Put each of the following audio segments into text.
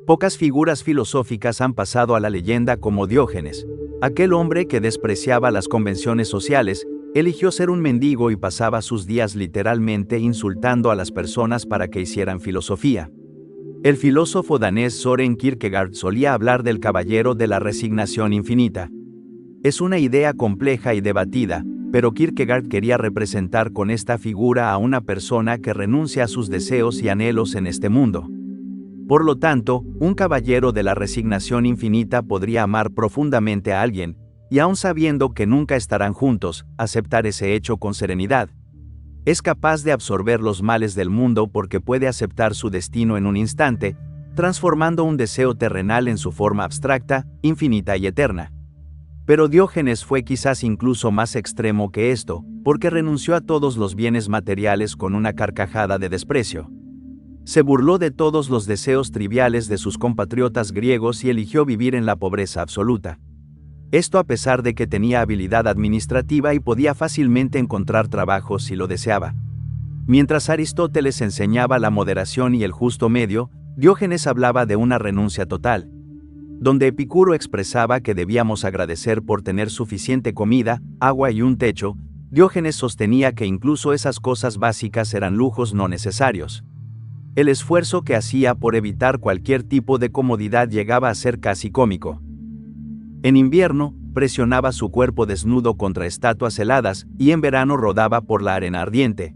Pocas figuras filosóficas han pasado a la leyenda como Diógenes. Aquel hombre que despreciaba las convenciones sociales, eligió ser un mendigo y pasaba sus días literalmente insultando a las personas para que hicieran filosofía. El filósofo danés Søren Kierkegaard solía hablar del caballero de la resignación infinita. Es una idea compleja y debatida, pero Kierkegaard quería representar con esta figura a una persona que renuncia a sus deseos y anhelos en este mundo. Por lo tanto, un caballero de la resignación infinita podría amar profundamente a alguien, y aun sabiendo que nunca estarán juntos, aceptar ese hecho con serenidad. Es capaz de absorber los males del mundo porque puede aceptar su destino en un instante, transformando un deseo terrenal en su forma abstracta, infinita y eterna. Pero Diógenes fue quizás incluso más extremo que esto, porque renunció a todos los bienes materiales con una carcajada de desprecio. Se burló de todos los deseos triviales de sus compatriotas griegos y eligió vivir en la pobreza absoluta. Esto a pesar de que tenía habilidad administrativa y podía fácilmente encontrar trabajo si lo deseaba. Mientras Aristóteles enseñaba la moderación y el justo medio, Diógenes hablaba de una renuncia total. Donde Epicuro expresaba que debíamos agradecer por tener suficiente comida, agua y un techo, Diógenes sostenía que incluso esas cosas básicas eran lujos no necesarios. El esfuerzo que hacía por evitar cualquier tipo de comodidad llegaba a ser casi cómico. En invierno, presionaba su cuerpo desnudo contra estatuas heladas y en verano rodaba por la arena ardiente.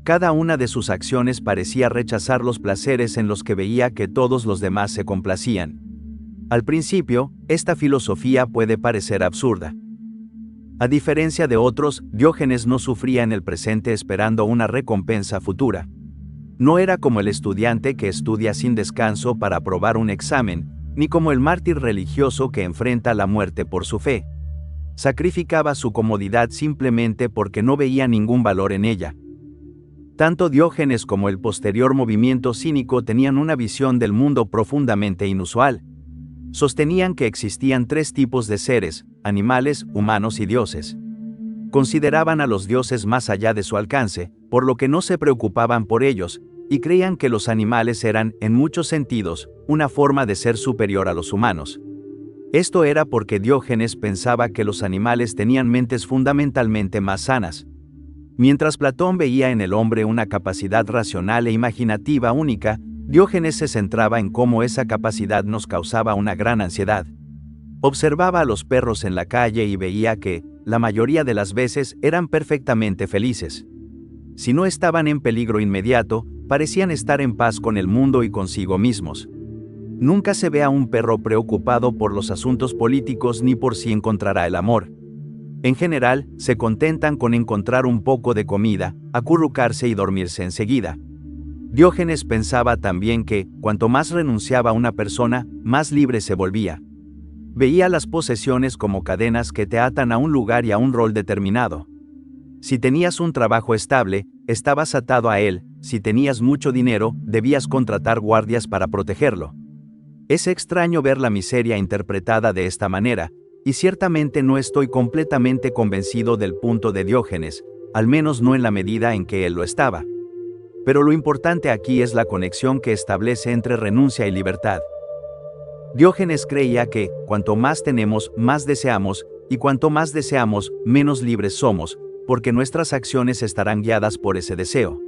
Cada una de sus acciones parecía rechazar los placeres en los que veía que todos los demás se complacían. Al principio, esta filosofía puede parecer absurda. A diferencia de otros, Diógenes no sufría en el presente esperando una recompensa futura. No era como el estudiante que estudia sin descanso para aprobar un examen, ni como el mártir religioso que enfrenta la muerte por su fe. Sacrificaba su comodidad simplemente porque no veía ningún valor en ella. Tanto Diógenes como el posterior movimiento cínico tenían una visión del mundo profundamente inusual. Sostenían que existían tres tipos de seres: animales, humanos y dioses. Consideraban a los dioses más allá de su alcance, por lo que no se preocupaban por ellos, y creían que los animales eran, en muchos sentidos, una forma de ser superior a los humanos. Esto era porque Diógenes pensaba que los animales tenían mentes fundamentalmente más sanas. Mientras Platón veía en el hombre una capacidad racional e imaginativa única, Diógenes se centraba en cómo esa capacidad nos causaba una gran ansiedad. Observaba a los perros en la calle y veía que, la mayoría de las veces, eran perfectamente felices. Si no estaban en peligro inmediato, parecían estar en paz con el mundo y consigo mismos. Nunca se ve a un perro preocupado por los asuntos políticos ni por si encontrará el amor. En general, se contentan con encontrar un poco de comida, acurrucarse y dormirse enseguida. Diógenes pensaba también que, cuanto más renunciaba una persona, más libre se volvía. Veía las posesiones como cadenas que te atan a un lugar y a un rol determinado. Si tenías un trabajo estable, estabas atado a él; si tenías mucho dinero, debías contratar guardias para protegerlo. Es extraño ver la miseria interpretada de esta manera, y ciertamente no estoy completamente convencido del punto de Diógenes, al menos no en la medida en que él lo estaba. Pero lo importante aquí es la conexión que establece entre renuncia y libertad. Diógenes creía que, cuanto más tenemos, más deseamos, y cuanto más deseamos, menos libres somos, porque nuestras acciones estarán guiadas por ese deseo.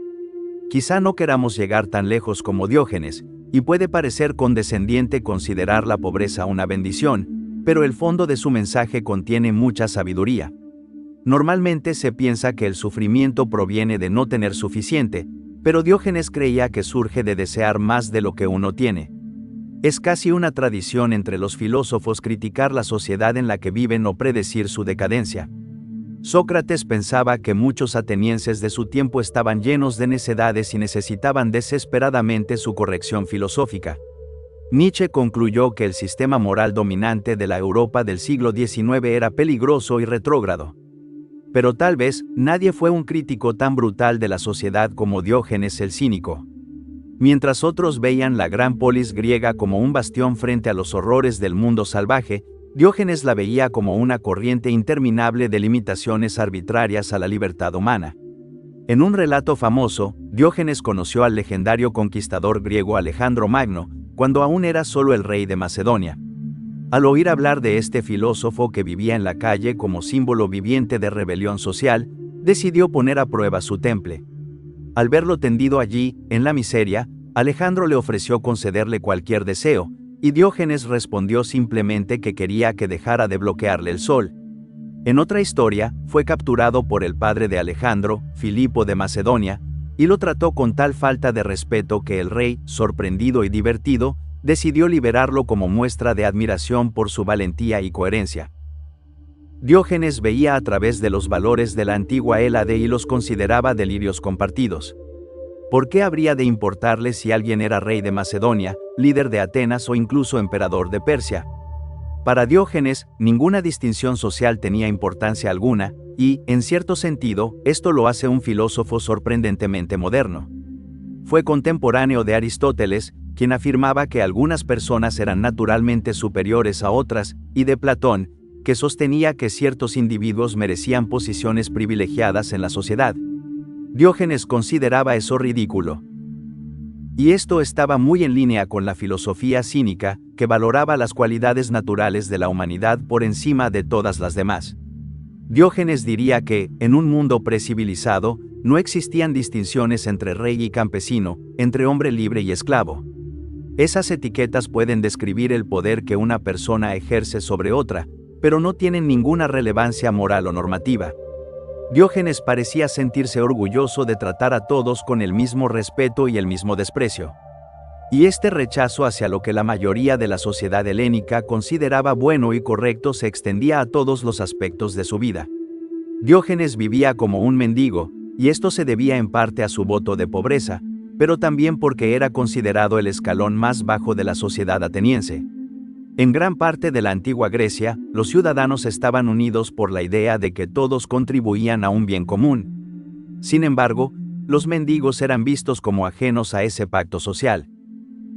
Quizá no queramos llegar tan lejos como Diógenes, y puede parecer condescendiente considerar la pobreza una bendición, pero el fondo de su mensaje contiene mucha sabiduría. Normalmente se piensa que el sufrimiento proviene de no tener suficiente, pero Diógenes creía que surge de desear más de lo que uno tiene. Es casi una tradición entre los filósofos criticar la sociedad en la que viven o predecir su decadencia. Sócrates pensaba que muchos atenienses de su tiempo estaban llenos de necedades y necesitaban desesperadamente su corrección filosófica. Nietzsche concluyó que el sistema moral dominante de la Europa del siglo XIX era peligroso y retrógrado. Pero tal vez, nadie fue un crítico tan brutal de la sociedad como Diógenes el cínico. Mientras otros veían la gran polis griega como un bastión frente a los horrores del mundo salvaje, Diógenes la veía como una corriente interminable de limitaciones arbitrarias a la libertad humana. En un relato famoso, Diógenes conoció al legendario conquistador griego Alejandro Magno, cuando aún era solo el rey de Macedonia. Al oír hablar de este filósofo que vivía en la calle como símbolo viviente de rebelión social, decidió poner a prueba su temple. Al verlo tendido allí, en la miseria, Alejandro le ofreció concederle cualquier deseo, y Diógenes respondió simplemente que quería que dejara de bloquearle el sol. En otra historia, fue capturado por el padre de Alejandro, Filipo de Macedonia, y lo trató con tal falta de respeto que el rey, sorprendido y divertido, decidió liberarlo como muestra de admiración por su valentía y coherencia. Diógenes veía a través de los valores de la antigua Hélade y los consideraba delirios compartidos. ¿Por qué habría de importarle si alguien era rey de Macedonia, líder de Atenas o incluso emperador de Persia? Para Diógenes, ninguna distinción social tenía importancia alguna, y, en cierto sentido, esto lo hace un filósofo sorprendentemente moderno. Fue contemporáneo de Aristóteles, quien afirmaba que algunas personas eran naturalmente superiores a otras, y de Platón, que sostenía que ciertos individuos merecían posiciones privilegiadas en la sociedad. Diógenes consideraba eso ridículo. Y esto estaba muy en línea con la filosofía cínica, que valoraba las cualidades naturales de la humanidad por encima de todas las demás. Diógenes diría que, en un mundo precivilizado, no existían distinciones entre rey y campesino, entre hombre libre y esclavo. Esas etiquetas pueden describir el poder que una persona ejerce sobre otra, pero no tienen ninguna relevancia moral o normativa. Diógenes parecía sentirse orgulloso de tratar a todos con el mismo respeto y el mismo desprecio. Y este rechazo hacia lo que la mayoría de la sociedad helénica consideraba bueno y correcto se extendía a todos los aspectos de su vida. Diógenes vivía como un mendigo, y esto se debía en parte a su voto de pobreza, pero también porque era considerado el escalón más bajo de la sociedad ateniense. En gran parte de la antigua Grecia, los ciudadanos estaban unidos por la idea de que todos contribuían a un bien común. Sin embargo, los mendigos eran vistos como ajenos a ese pacto social.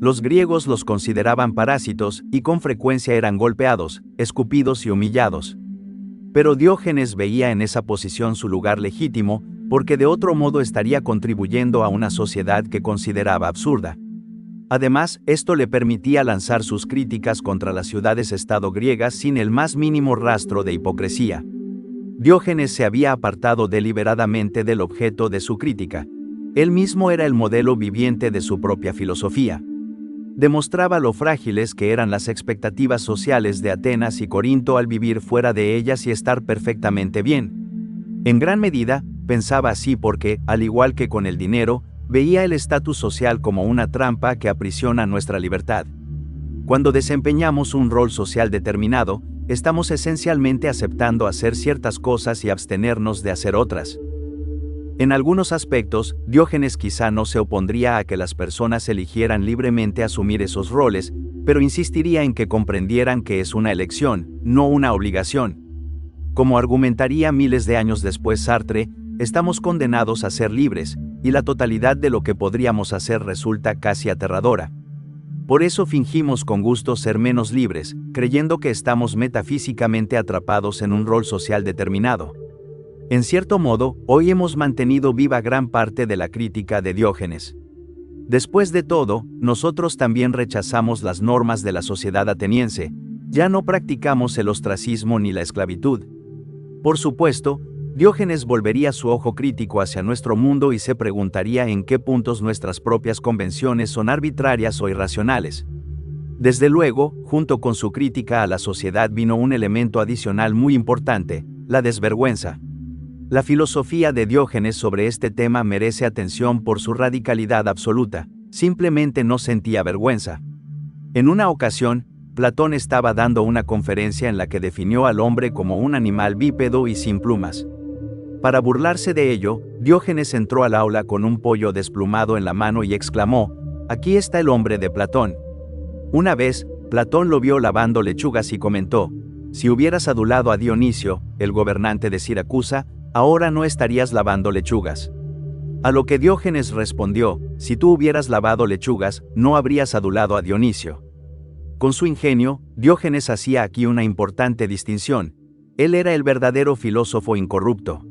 Los griegos los consideraban parásitos y con frecuencia eran golpeados, escupidos y humillados. Pero Diógenes veía en esa posición su lugar legítimo, porque de otro modo estaría contribuyendo a una sociedad que consideraba absurda. Además, esto le permitía lanzar sus críticas contra las ciudades-estado griegas sin el más mínimo rastro de hipocresía. Diógenes se había apartado deliberadamente del objeto de su crítica. Él mismo era el modelo viviente de su propia filosofía. Demostraba lo frágiles que eran las expectativas sociales de Atenas y Corinto al vivir fuera de ellas y estar perfectamente bien. En gran medida, pensaba así porque, al igual que con el dinero, veía el estatus social como una trampa que aprisiona nuestra libertad. Cuando desempeñamos un rol social determinado, estamos esencialmente aceptando hacer ciertas cosas y abstenernos de hacer otras. En algunos aspectos, Diógenes quizá no se opondría a que las personas eligieran libremente asumir esos roles, pero insistiría en que comprendieran que es una elección, no una obligación. Como argumentaría miles de años después Sartre, estamos condenados a ser libres, y la totalidad de lo que podríamos hacer resulta casi aterradora. Por eso fingimos con gusto ser menos libres, creyendo que estamos metafísicamente atrapados en un rol social determinado. En cierto modo, hoy hemos mantenido viva gran parte de la crítica de Diógenes. Después de todo, nosotros también rechazamos las normas de la sociedad ateniense, ya no practicamos el ostracismo ni la esclavitud. Por supuesto, Diógenes volvería su ojo crítico hacia nuestro mundo y se preguntaría en qué puntos nuestras propias convenciones son arbitrarias o irracionales. Desde luego, junto con su crítica a la sociedad vino un elemento adicional muy importante, la desvergüenza. La filosofía de Diógenes sobre este tema merece atención por su radicalidad absoluta, simplemente no sentía vergüenza. En una ocasión, Platón estaba dando una conferencia en la que definió al hombre como un animal bípedo y sin plumas. Para burlarse de ello, Diógenes entró al aula con un pollo desplumado en la mano y exclamó: «Aquí está el hombre de Platón». Una vez, Platón lo vio lavando lechugas y comentó: «Si hubieras adulado a Dionisio, el gobernante de Siracusa, ahora no estarías lavando lechugas». A lo que Diógenes respondió: «Si tú hubieras lavado lechugas, no habrías adulado a Dionisio». Con su ingenio, Diógenes hacía aquí una importante distinción. Él era el verdadero filósofo incorrupto.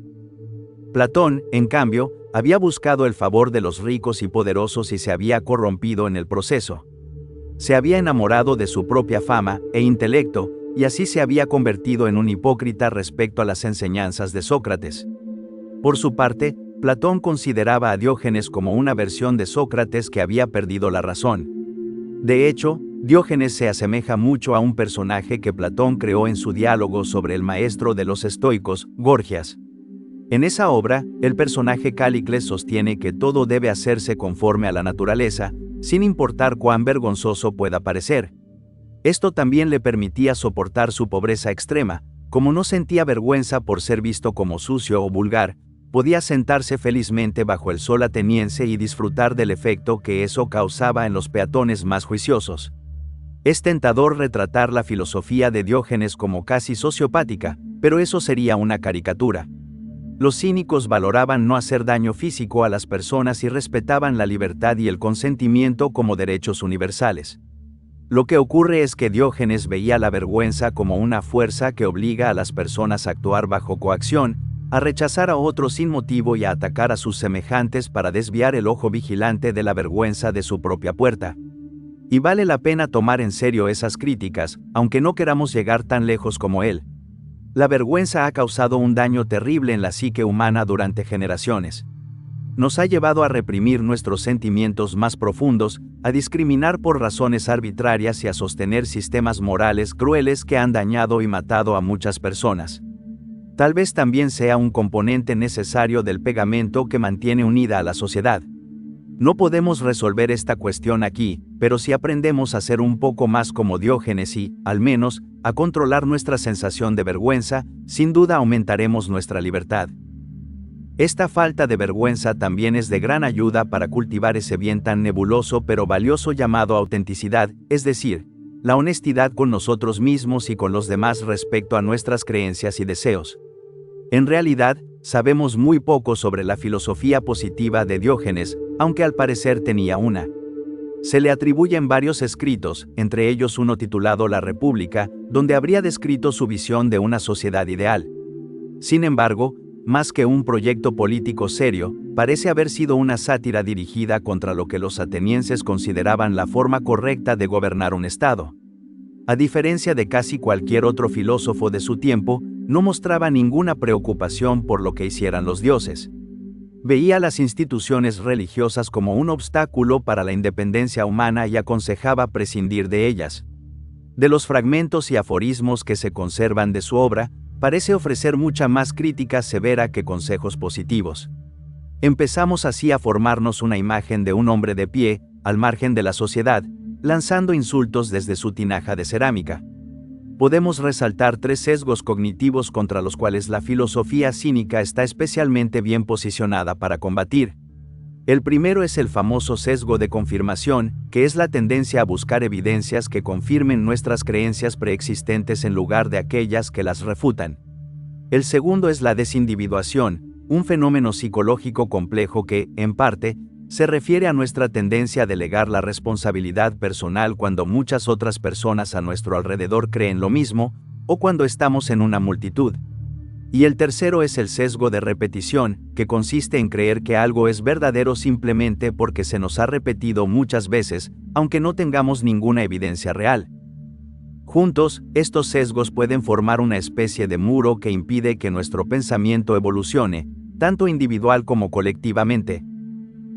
Platón, en cambio, había buscado el favor de los ricos y poderosos y se había corrompido en el proceso. Se había enamorado de su propia fama e intelecto, y así se había convertido en un hipócrita respecto a las enseñanzas de Sócrates. Por su parte, Platón consideraba a Diógenes como una versión de Sócrates que había perdido la razón. De hecho, Diógenes se asemeja mucho a un personaje que Platón creó en su diálogo sobre el maestro de los estoicos, Gorgias. En esa obra, el personaje Calícles sostiene que todo debe hacerse conforme a la naturaleza, sin importar cuán vergonzoso pueda parecer. Esto también le permitía soportar su pobreza extrema, como no sentía vergüenza por ser visto como sucio o vulgar, podía sentarse felizmente bajo el sol ateniense y disfrutar del efecto que eso causaba en los peatones más juiciosos. Es tentador retratar la filosofía de Diógenes como casi sociopática, pero eso sería una caricatura. Los cínicos valoraban no hacer daño físico a las personas y respetaban la libertad y el consentimiento como derechos universales. Lo que ocurre es que Diógenes veía la vergüenza como una fuerza que obliga a las personas a actuar bajo coacción, a rechazar a otros sin motivo y a atacar a sus semejantes para desviar el ojo vigilante de la vergüenza de su propia puerta. Y vale la pena tomar en serio esas críticas, aunque no queramos llegar tan lejos como él. La vergüenza ha causado un daño terrible en la psique humana durante generaciones. Nos ha llevado a reprimir nuestros sentimientos más profundos, a discriminar por razones arbitrarias y a sostener sistemas morales crueles que han dañado y matado a muchas personas. Tal vez también sea un componente necesario del pegamento que mantiene unida a la sociedad. No podemos resolver esta cuestión aquí, pero si aprendemos a ser un poco más como Diógenes y, al menos, a controlar nuestra sensación de vergüenza, sin duda aumentaremos nuestra libertad. Esta falta de vergüenza también es de gran ayuda para cultivar ese bien tan nebuloso pero valioso llamado autenticidad, es decir, la honestidad con nosotros mismos y con los demás respecto a nuestras creencias y deseos. En realidad, sabemos muy poco sobre la filosofía positiva de Diógenes, aunque al parecer tenía una. Se le atribuyen varios escritos, entre ellos uno titulado La República, donde habría descrito su visión de una sociedad ideal. Sin embargo, más que un proyecto político serio, parece haber sido una sátira dirigida contra lo que los atenienses consideraban la forma correcta de gobernar un estado. A diferencia de casi cualquier otro filósofo de su tiempo, no mostraba ninguna preocupación por lo que hicieran los dioses. Veía las instituciones religiosas como un obstáculo para la independencia humana y aconsejaba prescindir de ellas. De los fragmentos y aforismos que se conservan de su obra, parece ofrecer mucha más crítica severa que consejos positivos. Empezamos así a formarnos una imagen de un hombre de pie, al margen de la sociedad, lanzando insultos desde su tinaja de cerámica. Podemos resaltar tres sesgos cognitivos contra los cuales la filosofía cínica está especialmente bien posicionada para combatir. El primero es el famoso sesgo de confirmación, que es la tendencia a buscar evidencias que confirmen nuestras creencias preexistentes en lugar de aquellas que las refutan. El segundo es la desindividuación, un fenómeno psicológico complejo que, en parte, se refiere a nuestra tendencia a delegar la responsabilidad personal cuando muchas otras personas a nuestro alrededor creen lo mismo, o cuando estamos en una multitud. Y el tercero es el sesgo de repetición, que consiste en creer que algo es verdadero simplemente porque se nos ha repetido muchas veces, aunque no tengamos ninguna evidencia real. Juntos, estos sesgos pueden formar una especie de muro que impide que nuestro pensamiento evolucione, tanto individual como colectivamente.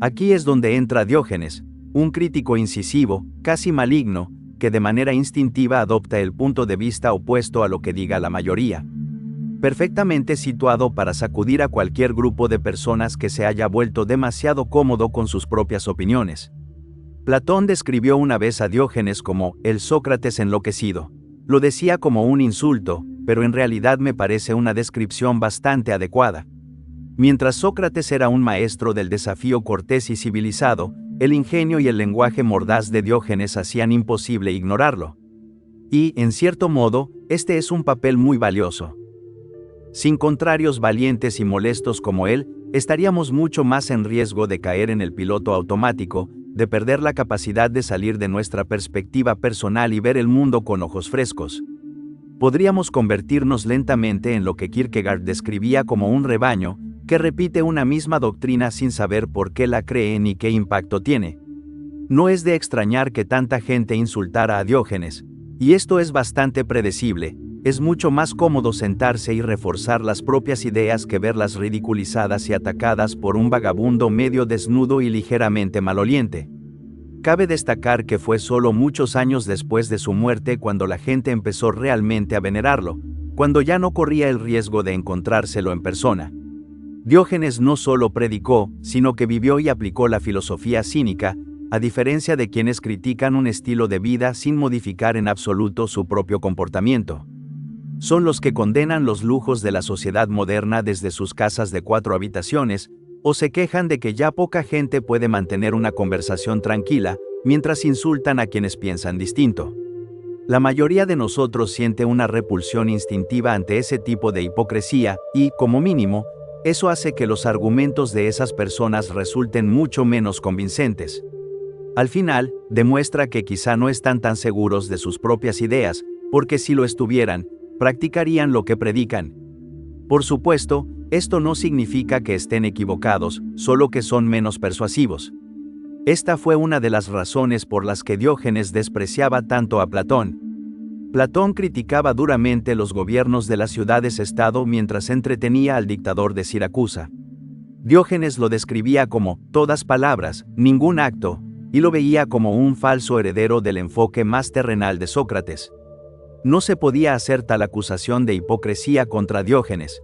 Aquí es donde entra Diógenes, un crítico incisivo, casi maligno, que de manera instintiva adopta el punto de vista opuesto a lo que diga la mayoría. Perfectamente situado para sacudir a cualquier grupo de personas que se haya vuelto demasiado cómodo con sus propias opiniones. Platón describió una vez a Diógenes como el Sócrates enloquecido. Lo decía como un insulto, pero en realidad me parece una descripción bastante adecuada. Mientras Sócrates era un maestro del desafío cortés y civilizado, el ingenio y el lenguaje mordaz de Diógenes hacían imposible ignorarlo. Y, en cierto modo, este es un papel muy valioso. Sin contrarios valientes y molestos como él, estaríamos mucho más en riesgo de caer en el piloto automático, de perder la capacidad de salir de nuestra perspectiva personal y ver el mundo con ojos frescos. Podríamos convertirnos lentamente en lo que Kierkegaard describía como un rebaño, que repite una misma doctrina sin saber por qué la cree ni qué impacto tiene. No es de extrañar que tanta gente insultara a Diógenes, y esto es bastante predecible. Es mucho más cómodo sentarse y reforzar las propias ideas que verlas ridiculizadas y atacadas por un vagabundo medio desnudo y ligeramente maloliente. Cabe destacar que fue solo muchos años después de su muerte cuando la gente empezó realmente a venerarlo, cuando ya no corría el riesgo de encontrárselo en persona. Diógenes no solo predicó, sino que vivió y aplicó la filosofía cínica, a diferencia de quienes critican un estilo de vida sin modificar en absoluto su propio comportamiento. Son los que condenan los lujos de la sociedad moderna desde sus casas de 4 habitaciones, o se quejan de que ya poca gente puede mantener una conversación tranquila, mientras insultan a quienes piensan distinto. La mayoría de nosotros siente una repulsión instintiva ante ese tipo de hipocresía, y, como mínimo, eso hace que los argumentos de esas personas resulten mucho menos convincentes. Al final, demuestra que quizá no están tan seguros de sus propias ideas, porque si lo estuvieran, practicarían lo que predican. Por supuesto, esto no significa que estén equivocados, solo que son menos persuasivos. Esta fue una de las razones por las que Diógenes despreciaba tanto a Platón. Platón criticaba duramente los gobiernos de las ciudades-estado mientras entretenía al dictador de Siracusa. Diógenes lo describía como todas palabras, ningún acto, y lo veía como un falso heredero del enfoque más terrenal de Sócrates. No se podía hacer tal acusación de hipocresía contra Diógenes.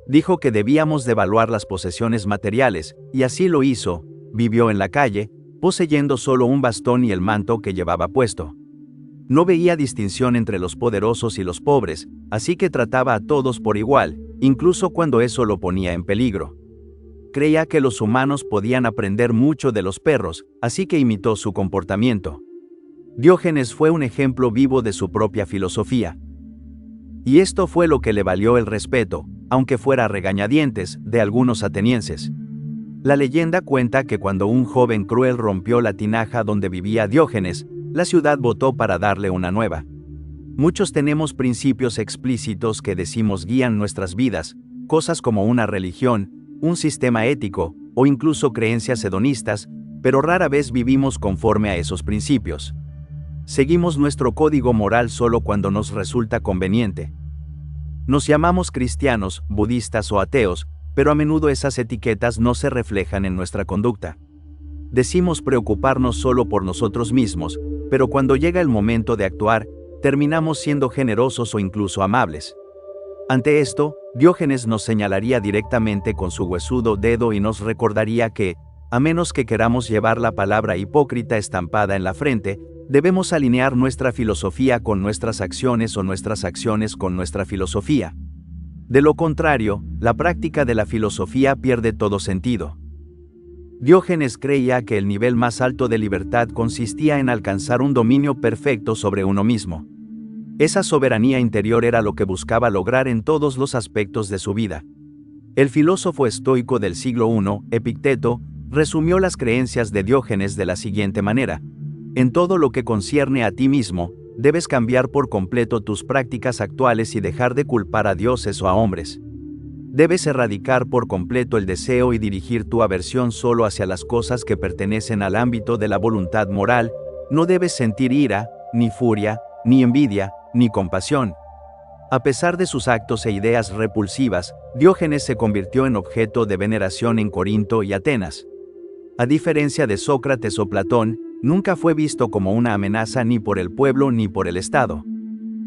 Dijo que debíamos devaluar las posesiones materiales, y así lo hizo. Vivió en la calle, poseyendo solo un bastón y el manto que llevaba puesto. No veía distinción entre los poderosos y los pobres, así que trataba a todos por igual, incluso cuando eso lo ponía en peligro. Creía que los humanos podían aprender mucho de los perros, así que imitó su comportamiento. Diógenes fue un ejemplo vivo de su propia filosofía. Y esto fue lo que le valió el respeto, aunque fuera a regañadientes, de algunos atenienses. La leyenda cuenta que cuando un joven cruel rompió la tinaja donde vivía Diógenes, la ciudad votó para darle una nueva. Muchos tenemos principios explícitos que decimos guían nuestras vidas, cosas como una religión, un sistema ético, o incluso creencias hedonistas, pero rara vez vivimos conforme a esos principios. Seguimos nuestro código moral solo cuando nos resulta conveniente. Nos llamamos cristianos, budistas o ateos, pero a menudo esas etiquetas no se reflejan en nuestra conducta. Decimos preocuparnos solo por nosotros mismos, pero cuando llega el momento de actuar, terminamos siendo generosos o incluso amables. Ante esto, Diógenes nos señalaría directamente con su huesudo dedo y nos recordaría que, a menos que queramos llevar la palabra hipócrita estampada en la frente, debemos alinear nuestra filosofía con nuestras acciones o nuestras acciones con nuestra filosofía. De lo contrario, la práctica de la filosofía pierde todo sentido. Diógenes creía que el nivel más alto de libertad consistía en alcanzar un dominio perfecto sobre uno mismo. Esa soberanía interior era lo que buscaba lograr en todos los aspectos de su vida. El filósofo estoico del siglo I, Epicteto, resumió las creencias de Diógenes de la siguiente manera: en todo lo que concierne a ti mismo, debes cambiar por completo tus prácticas actuales y dejar de culpar a dioses o a hombres. Debes erradicar por completo el deseo y dirigir tu aversión solo hacia las cosas que pertenecen al ámbito de la voluntad moral. No debes sentir ira, ni furia, ni envidia, ni compasión. A pesar de sus actos e ideas repulsivas, Diógenes se convirtió en objeto de veneración en Corinto y Atenas. A diferencia de Sócrates o Platón, nunca fue visto como una amenaza ni por el pueblo ni por el Estado.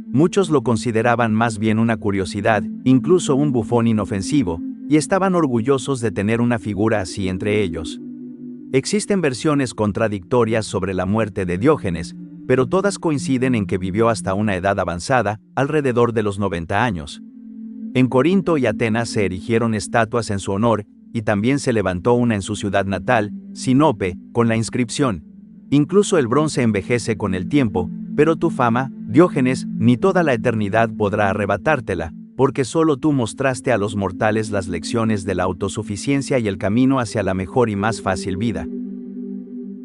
Muchos lo consideraban más bien una curiosidad, incluso un bufón inofensivo, y estaban orgullosos de tener una figura así entre ellos. Existen versiones contradictorias sobre la muerte de Diógenes, pero todas coinciden en que vivió hasta una edad avanzada, alrededor de los 90 años. En Corinto y Atenas se erigieron estatuas en su honor, y también se levantó una en su ciudad natal, Sinope, con la inscripción: incluso el bronce envejece con el tiempo, pero tu fama, Diógenes, ni toda la eternidad podrá arrebatártela, porque solo tú mostraste a los mortales las lecciones de la autosuficiencia y el camino hacia la mejor y más fácil vida.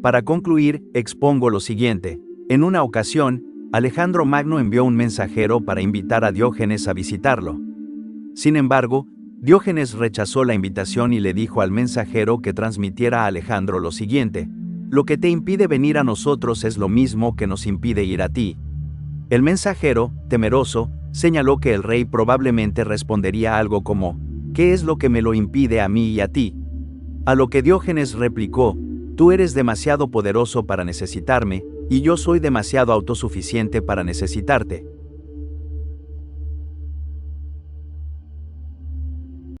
Para concluir, expongo lo siguiente. En una ocasión, Alejandro Magno envió un mensajero para invitar a Diógenes a visitarlo. Sin embargo, Diógenes rechazó la invitación y le dijo al mensajero que transmitiera a Alejandro lo siguiente: Lo que te impide venir a nosotros es lo mismo que nos impide ir a ti. El mensajero, temeroso, señaló que el rey probablemente respondería algo como, ¿qué es lo que me lo impide a mí y a ti? A lo que Diógenes replicó, tú eres demasiado poderoso para necesitarme, y yo soy demasiado autosuficiente para necesitarte.